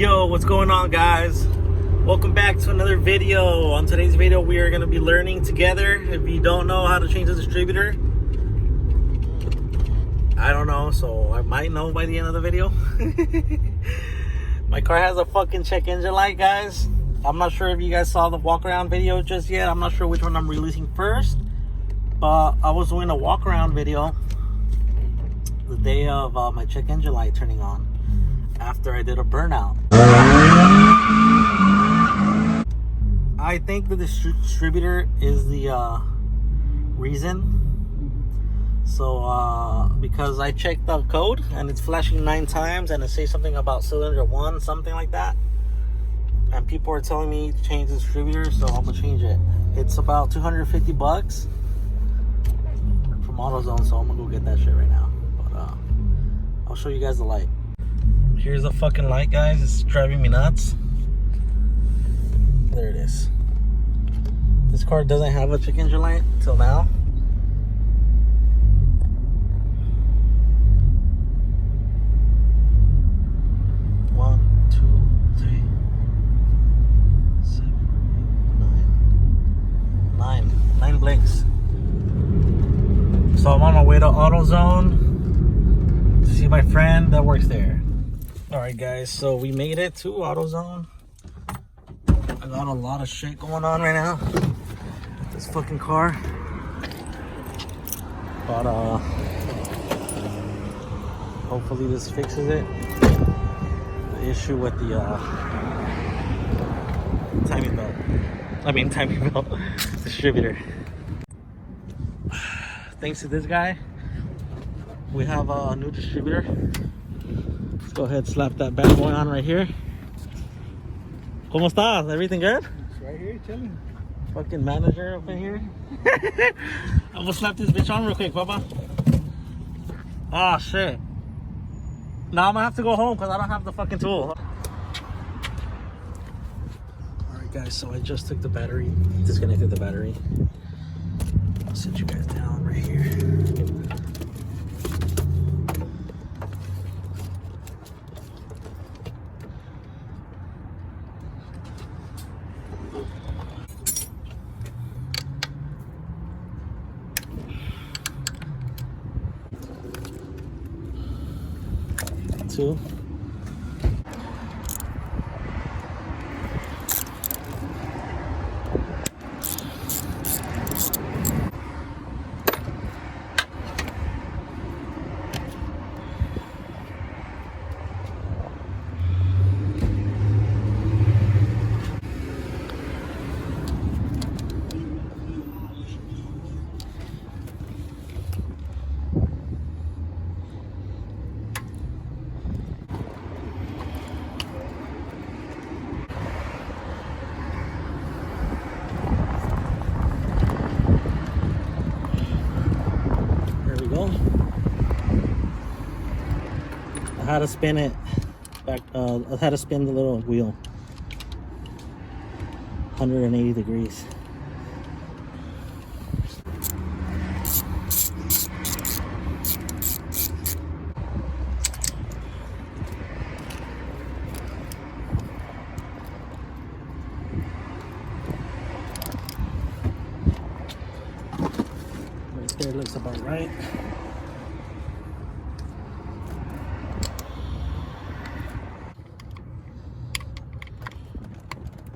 Yo, what's going on, guys? Welcome back to another video. On today's video, we are going to be learning together. If you don't know how to change the distributor, I don't know, so I might know by the end of the video. My car has a fucking check engine light, guys. I'm not sure if you guys saw the walk around video just yet. I'm not sure which one I'm releasing first, but I was doing a walk around video the day of my check engine light turning on after I did a burnout. I think that the distributor is the reason. So because I checked the code and it's flashing 9 times and it says something about cylinder 1, something like that, and people are telling me to change the distributor, so I'm gonna change it. It's about 250 bucks from AutoZone, so I'm gonna go get that shit right now. But I'll show you guys the light. Here's the fucking light, guys. It's driving me nuts. There it is. This car doesn't have a check engine light till now. Nine blinks. So I'm on my way to AutoZone to see my friend that works there. Alright, guys, so we made it to AutoZone. I got a lot of shit going on right now with this fucking car. But hopefully this fixes it. The issue with the timing belt. Timing belt distributor. Thanks to this guy, we have a new distributor. Let's go ahead and slap that bad boy on right here. ¿Cómo estás? Everything good? It's right here, chilling. Fucking manager up in here. I'm gonna slap this bitch on real quick, Papa. Oh shit. Now I'm gonna have to go home because I don't have the fucking tool. Alright, guys, so I just took the battery, disconnected the battery. I'll sit you guys down right here. Two. I had to spin it back. I had to spin the little wheel 180 degrees. Right there looks about right.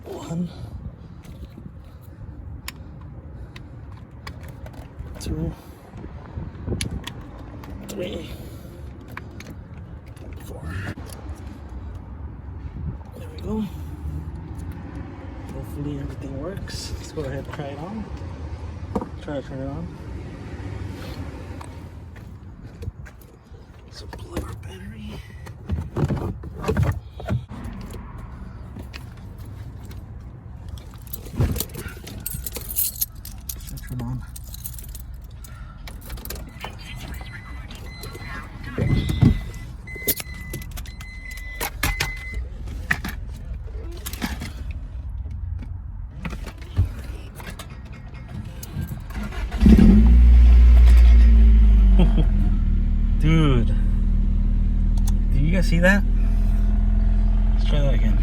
One, 2, 3, 4. There we go. Hopefully everything works. Let's go ahead and try it on. Try to turn it on. So plug our battery. Turn on. Dude, do you guys see that? Let's try that again.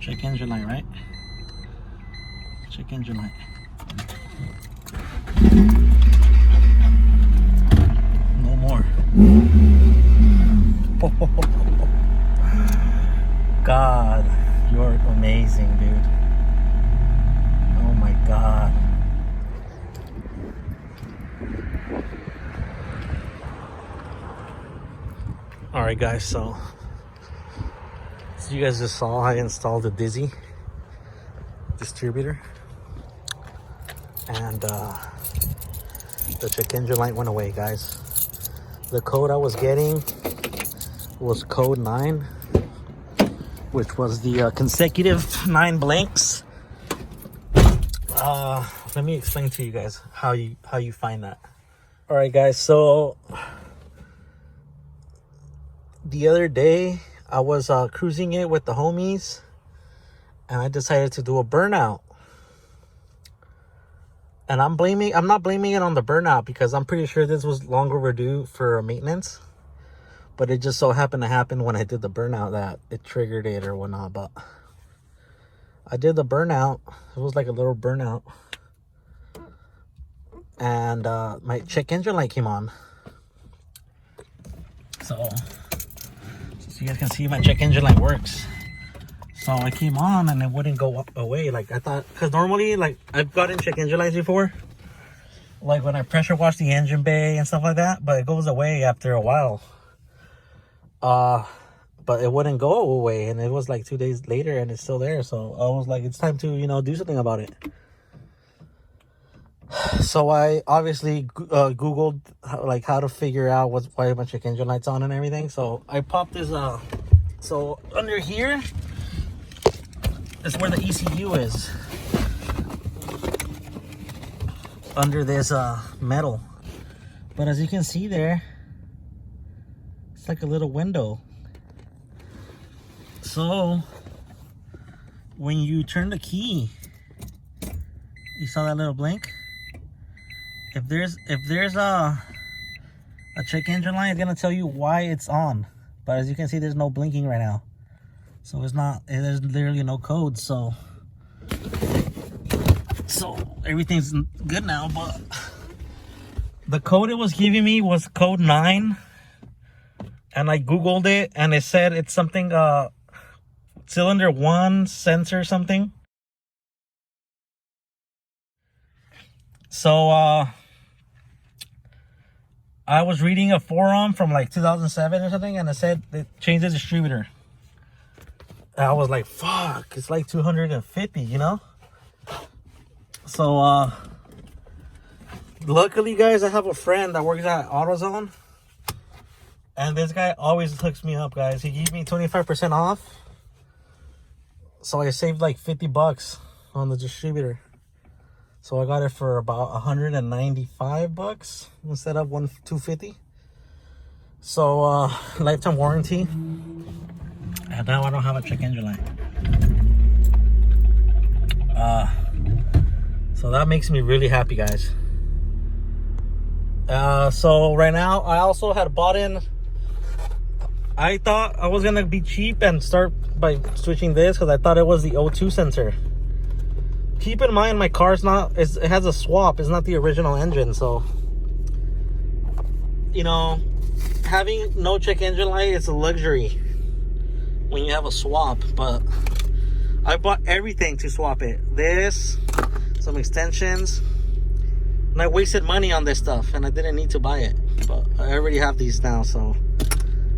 Check engine light, right? Check engine light. No more. God, you're amazing, dude. Oh my God. All right, guys, so you guys just saw I installed the Distributor, and the check engine light went away, guys. The code I was getting was code 9, which was the consecutive 9 blanks. Let me explain to you guys how you find that. All right, guys, so the other day I was cruising it with the homies, and I decided to do a burnout. And I'm not blaming it on the burnout, because I'm pretty sure this was long overdue for maintenance. But it just so happened to happen when I did the burnout that it triggered it or whatnot. But I did the burnout. It was like a little burnout. And my check engine light came on. So you guys can see my check engine light works. So I came on and it wouldn't go away. Like I thought, because normally, like, I've gotten check engine lights before, like when I pressure wash the engine bay and stuff like that, but it goes away after a while. But it wouldn't go away, and it was like 2 days later and it's still there. So I was like, it's time to, do something about it. So I obviously Googled how to figure out why my check engine light's on and everything. So I popped this, so under here is where the ECU is. Under this metal. But as you can see there, it's like a little window. So when you turn the key, you saw that little blink? If there's a check engine light, it's gonna tell you why it's on. But as you can see, there's no blinking right now. So there's literally no code. So everything's good now. But the code it was giving me was code 9. And I Googled it, and it said it's something, cylinder 1 sensor something. So I was reading a forum from like 2007 or something, and it said they changed the distributor. And I was like, fuck, it's like 250, So luckily, guys, I have a friend that works at Autozone, and this guy always hooks me up, guys. He gave me 25% off, so I saved like $50 on the distributor. So I got it for about $195 instead of $250. So lifetime warranty, and now I don't have a check engine light. So that makes me really happy, guys. So right now I also had bought in. I thought I was gonna be cheap and start by switching this, because I thought it was the O2 sensor. Keep in mind, my car's it has a swap. It's not the original engine. So, having no check engine light is a luxury when you have a swap. But I bought everything to swap it. This, some extensions. And I wasted money on this stuff, and I didn't need to buy it. But I already have these now, so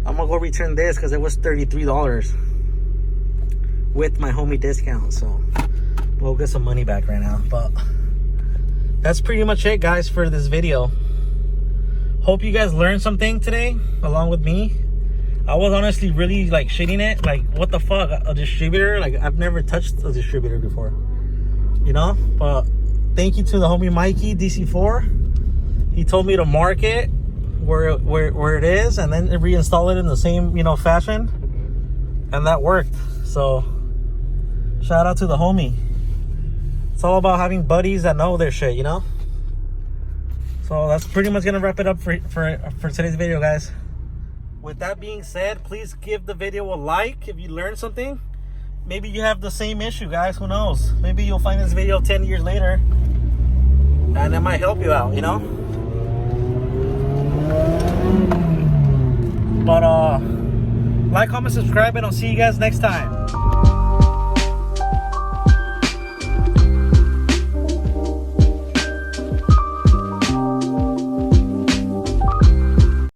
I'm going to go return this, because it was $33 with my homie discount. So we'll get some money back right now. But that's pretty much it, guys, for this video. Hope you guys learned something today along with me. I was honestly really like shitting it, like, what the fuck, a distributor? Like, I've never touched a distributor before, but thank you to the homie Mikey DC4. He told me to mark it where it is, and then reinstall it in the same fashion, and that worked. So shout out to the homie. It's all about having buddies that know their shit, So So that's pretty much gonna wrap it up for today's video, guys. With that being said, please give the video a like if you learned something. Maybe you have the same issue, guys. Who knows? Maybe you'll find this video 10 years later and it might help you out, you know? But like, comment, subscribe, and I'll see you guys next time.